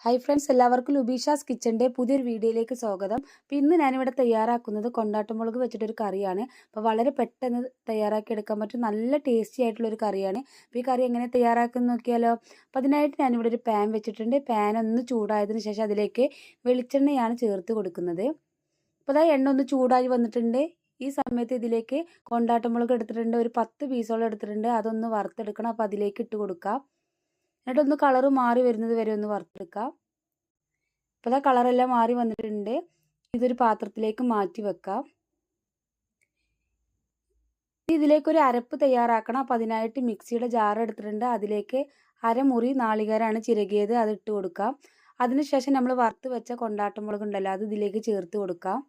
Hi friends, എല്ലാവർക്കും ലുബീഷാസ് കിച്ചൻ്റെ പുതിയൊരു വീഡിയോയിലേക്ക് സ്വാഗതം. അപ്പോൾ ഇന്ന് ഞാനിവിടെ തയ്യാറാക്കുന്നത് കൊണ്ടാട്ടമുളക് വെച്ചിട്ടൊരു കറിയാണ്. അപ്പോൾ വളരെ പെട്ടെന്ന് തയ്യാറാക്കി എടുക്കാൻ പറ്റും നല്ല ടേസ്റ്റി ആയിട്ടുള്ളൊരു കറിയാണ്. അപ്പോൾ ഈ കറി എങ്ങനെ തയ്യാറാക്കുന്നത് നോക്കിയാലോ. അപ്പോൾ അതിനായിട്ട് ഞാനിവിടെ ഒരു പാൻ വെച്ചിട്ടുണ്ട്. പാൻ ഒന്ന് ചൂടായതിനു ശേഷം അതിലേക്ക് വെളിച്ചെണ്ണയാണ് ചേർത്ത് കൊടുക്കുന്നത്. അപ്പോൾ അതാ എണ്ണ ഒന്ന് ചൂടായി വന്നിട്ടുണ്ട്. ഈ സമയത്ത് ഇതിലേക്ക് കൊണ്ടാട്ടമുളക് എടുത്തിട്ടുണ്ട്, ഒരു 10 പീസോളം എടുത്തിട്ടുണ്ട്. അതൊന്ന് വറുത്തെടുക്കണം. അപ്പോൾ അതിലേക്ക് ഇട്ട് കൊടുക്കാം. എന്നിട്ടൊന്ന് കളറ് മാറി വരുന്നത് വരെ ഒന്ന് വറുത്തെടുക്കാം. അപ്പോൾ ആ കളറെല്ലാം മാറി വന്നിട്ടുണ്ട്. ഇതൊരു പാത്രത്തിലേക്ക് മാറ്റി വെക്കാം. ഇതിലേക്കൊരു അരപ്പ് തയ്യാറാക്കണം. അപ്പോൾ അതിനായിട്ട് മിക്സിയുടെ ജാർ എടുത്തിട്ടുണ്ട്. അതിലേക്ക് അരമുറി നാളികേരമാണ് ചിരകിയത്, അത് ഇട്ട് കൊടുക്കാം. അതിനുശേഷം നമ്മൾ വറുത്ത് വെച്ച കൊണ്ടാട്ടമുളക് ഉണ്ടല്ലോ, അത് ഇതിലേക്ക് ചേർത്ത് കൊടുക്കാം.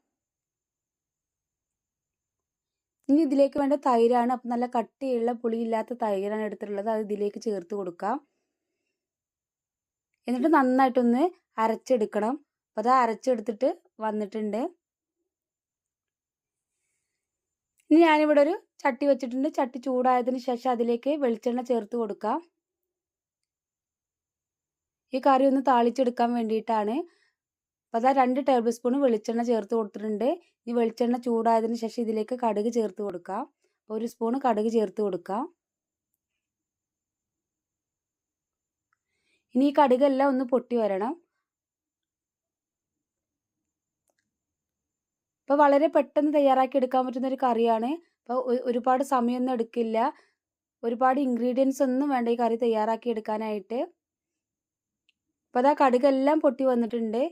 ഇനി ഇതിലേക്ക് വേണ്ട തൈരാണ്. അപ്പം നല്ല കട്ടിയുള്ള പുളിയില്ലാത്ത തൈരാണ് എടുത്തിട്ടുള്ളത്, അത് ഇതിലേക്ക് ചേർത്ത് കൊടുക്കാം. എന്നിട്ട് നന്നായിട്ടൊന്ന് അരച്ചെടുക്കണം. അപ്പോൾ അത് അരച്ചെടുത്തിട്ട് വന്നിട്ടുണ്ട്. ഇനി ഞാനിവിടെ ഒരു ചട്ടി വെച്ചിട്ടുണ്ട്. ചട്ടി ചൂടായതിന് ശേഷം അതിലേക്ക് വെളിച്ചെണ്ണ ചേർത്ത് കൊടുക്കാം. ഈ കറി ഒന്ന് താളിച്ചെടുക്കാൻ വേണ്ടിയിട്ടാണ്. അപ്പോൾ അതാ 2 ടേബിൾ സ്പൂൺ വെളിച്ചെണ്ണ ചേർത്ത് കൊടുത്തിട്ടുണ്ട്. ഈ വെളിച്ചെണ്ണ ചൂടായതിന് ശേഷം ഇതിലേക്ക് കടുക് ചേർത്ത് കൊടുക്കാം. 1 സ്പൂൺ കടുക് ചേർത്ത് കൊടുക്കാം. ഇനി ഈ കടുകെല്ലാം ഒന്ന് പൊട്ടി വരണം. അപ്പോൾ വളരെ പെട്ടെന്ന് തയ്യാറാക്കി എടുക്കാൻ പറ്റുന്ന ഒരു കറിയാണ്. അപ്പോൾ ഒരുപാട് സമയമൊന്നും എടുക്കില്ല, ഒരുപാട് ഇൻഗ്രീഡിയൻസ് ഒന്നും വേണ്ട ഈ കറി തയ്യാറാക്കി എടുക്കാനായിട്ട്. അപ്പോൾ അതാ കടുകെല്ലാം പൊട്ടി വന്നിട്ടുണ്ട്.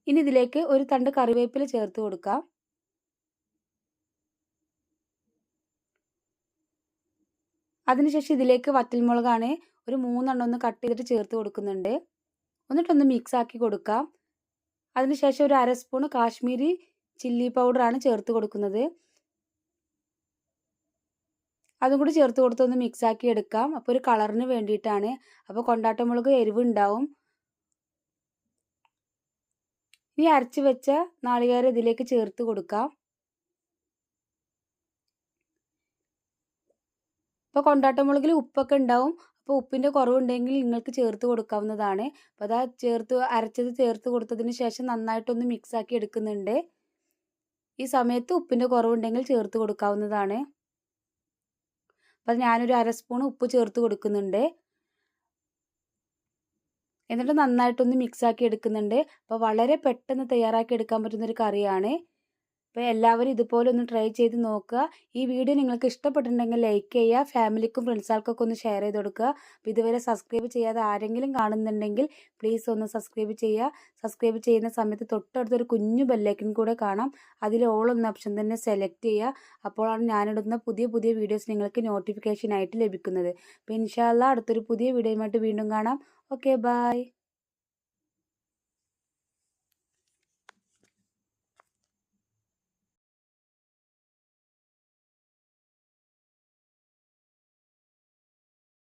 ഇനി ഇതിലേക്ക് ഒരു തണ്ട് കറിവേപ്പില ചേർത്ത് കൊടുക്കാം. അതിനുശേഷം ഇതിലേക്ക് വറ്റൽമുളകാണ് ഒരു 3 എണ്ണം ഒന്ന് കട്ട് ചെയ്തിട്ട് ചേർത്ത് കൊടുക്കുന്നുണ്ട്. എന്നിട്ടൊന്ന് മിക്സ് ആക്കി കൊടുക്കാം. അതിനുശേഷം ഒരു 1/2 സ്പൂൺ കാശ്മീരി ചില്ലി പൗഡറാണ് ചേർത്ത് കൊടുക്കുന്നത്. അതും കൂടി ചേർത്ത് കൊടുത്തൊന്ന് മിക്സ് ആക്കി എടുക്കാം. അപ്പോൾ ഒരു കളറിന് വേണ്ടിയിട്ടാണ്. അപ്പോൾ കൊണ്ടാട്ടമുളക് എരിവ് ഉണ്ടാവും. ഇനി അരച്ച് വെച്ച നാളികേരം ഇതിലേക്ക് ചേർത്ത് കൊടുക്കാം. അപ്പോൾ കൊണ്ടാട്ടമുളകിൽ ഉപ്പൊക്കെ ഉണ്ടാവും. അപ്പോൾ ഉപ്പിൻ്റെ കുറവുണ്ടെങ്കിൽ നിങ്ങൾക്ക് ചേർത്ത് കൊടുക്കാവുന്നതാണ്. അപ്പോൾ അതാ അരച്ചത് ചേർത്ത് കൊടുത്തതിന് ശേഷം നന്നായിട്ടൊന്ന് മിക്സ് ആക്കി എടുക്കുന്നുണ്ട്. ഈ സമയത്ത് ഉപ്പിൻ്റെ കുറവുണ്ടെങ്കിൽ ചേർത്ത് കൊടുക്കാവുന്നതാണ്. അപ്പോൾ ഞാനൊരു 1/2 സ്പൂൺ ഉപ്പ് ചേർത്ത് കൊടുക്കുന്നുണ്ട്. എന്നിട്ട് നന്നായിട്ടൊന്ന് മിക്സ് ആക്കി എടുക്കുന്നുണ്ട്. അപ്പോൾ വളരെ പെട്ടെന്ന് തയ്യാറാക്കി എടുക്കാൻ പറ്റുന്നൊരു കറിയാണ്. അപ്പോൾ എല്ലാവരും ഇതുപോലെ ഒന്ന് ട്രൈ ചെയ്ത് നോക്കുക. ഈ വീഡിയോ നിങ്ങൾക്ക് ഇഷ്ടപ്പെട്ടിട്ടുണ്ടെങ്കിൽ ലൈക്ക് ചെയ്യുക, ഫാമിലിക്കും ഫ്രണ്ട്സുകൾക്കൊക്കെ ഒന്ന് ഷെയർ ചെയ്ത് കൊടുക്കുക. അപ്പോൾ ഇതുവരെ സബ്സ്ക്രൈബ് ചെയ്യാതെ ആരെങ്കിലും കാണുന്നുണ്ടെങ്കിൽ പ്ലീസ് ഒന്ന് സബ്സ്ക്രൈബ് ചെയ്യുക. സബ്സ്ക്രൈബ് ചെയ്യുന്ന സമയത്ത് തൊട്ടടുത്തൊരു കുഞ്ഞു ബെല്ലൈക്കൺ കൂടെ കാണാം. അതിൽ ഓൾ എന്ന ഓപ്ഷൻ തന്നെ സെലക്ട് ചെയ്യുക. അപ്പോഴാണ് ഞാനിടുന്ന പുതിയ പുതിയ വീഡിയോസ് നിങ്ങൾക്ക് നോട്ടിഫിക്കേഷൻ ആയിട്ട് ലഭിക്കുന്നത്. അപ്പോൾ ഇൻഷാ അല്ലാഹ് അടുത്തൊരു പുതിയ വീഡിയോയുമായിട്ട് വീണ്ടും കാണാം. Okay, by.